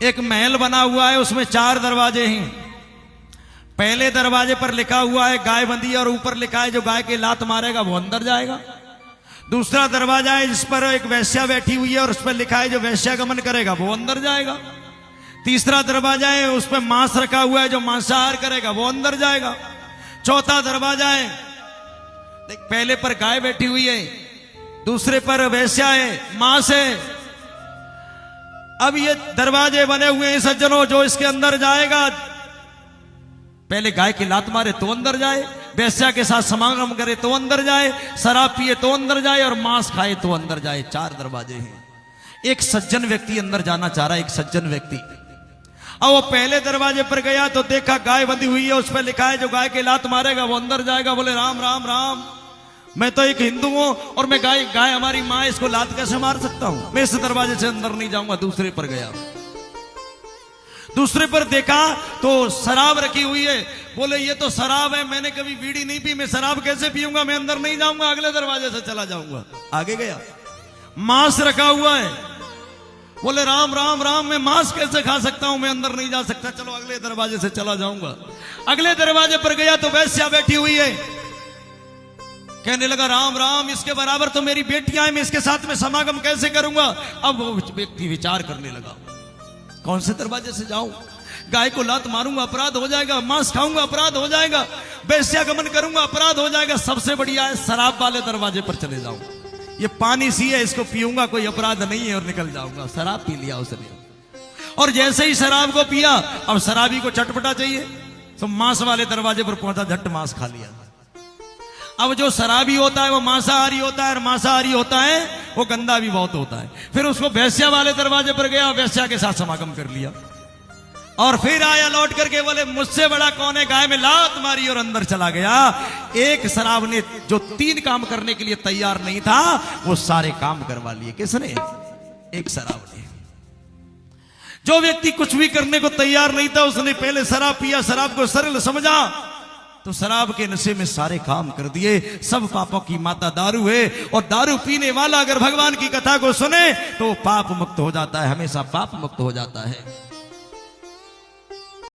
एक महल बना हुआ है, उसमें 4 दरवाजे हैं। पहले दरवाजे पर लिखा हुआ है गाय बंधी, और ऊपर लिखा है जो गाय के लात मारेगा वो अंदर जाएगा। दूसरा दरवाजा है जिस पर एक वैश्या बैठी हुई है और उस पर लिखा है जो वैश्यागमन करेगा वो अंदर जाएगा। तीसरा दरवाजा है उस पर मांस रखा हुआ है, जो मांसाहार करेगा वो अंदर जाएगा। चौथा दरवाजा है, देख पहले पर गाय बैठी हुई है, दूसरे पर वैश्या है, मांस है। अब ये दरवाजे बने हुए हैं सज्जनों, जो इसके अंदर जाएगा पहले गाय की लात मारे तो अंदर जाए, वैश्या के साथ समागम करे तो अंदर जाए, शराब पिए तो अंदर जाए, और मांस खाए तो अंदर जाए। 4 दरवाजे हैं। एक सज्जन व्यक्ति अंदर जाना चाह रहा है, एक सज्जन व्यक्ति। अब वो पहले दरवाजे पर गया तो देखा गाय बंधी हुई है, उस पर लिखा है जो गाय की लात मारेगा वो अंदर जाएगा। बोले राम राम राम, मैं तो एक हिंदू हूं और मैं गाय हमारी मां, इसको लात कैसे मार सकता हूं? मैं इस दरवाजे से अंदर नहीं जाऊंगा। दूसरे पर गया, दूसरे पर देखा तो शराब रखी हुई है। बोले ये तो शराब है, मैंने कभी बीड़ी नहीं पी, मैं शराब कैसे पीऊंगा? मैं अंदर नहीं जाऊंगा, अगले दरवाजे से चला जाऊंगा। आगे गया, मांस रखा हुआ है। बोले राम राम राम, मैं मांस कैसे खा सकता हूं? मैं अंदर नहीं जा सकता, चलो अगले दरवाजे से चला जाऊंगा। अगले दरवाजे पर गया तो वैश्या बैठी हुई है। कहने लगा राम राम, इसके बराबर तो मेरी बेटियां हैं, मैं इसके साथ में समागम कैसे करूंगा? अब वो व्यक्ति विचार करने लगा, कौन से दरवाजे से जाऊं? गाय को लात मारूंगा अपराध हो जाएगा, मांस खाऊंगा अपराध हो जाएगा, वैश्यागमन करूंगा अपराध हो जाएगा। सबसे बढ़िया है शराब वाले दरवाजे पर चले जाऊं, ये पानी सी है, इसको पीऊंगा, कोई अपराध नहीं है, और निकल जाऊंगा। शराब पी लिया उसने, और जैसे ही शराब को पिया, अब शराबी को चटपटा चाहिए तो मांस वाले दरवाजे पर पहुंचा, झट मांस खा लिया। अब जो शराबी होता है वो मांसाहारी होता है, और मांसाहारी होता है वो गंदा भी बहुत होता है। फिर उसको वैश्या वाले दरवाजे पर गया, वैश्या के साथ समागम कर लिया, और फिर आया लौट करके, बोले मुझसे बड़ा कौन है? गाय में लात मारी और अंदर चला गया। एक शराब ने जो 3 काम करने के लिए तैयार नहीं था, वो सारे काम करवा लिए। किसने? एक शराब ने। जो व्यक्ति कुछ भी करने को तैयार नहीं था, उसने पहले शराब पिया, शराब को सरल समझा, तो शराब के नशे में सारे काम कर दिए। सब पापों की माता दारू है, और दारू पीने वाला अगर भगवान की कथा को सुने तो पाप मुक्त हो जाता है, हमेशा पाप मुक्त हो जाता है।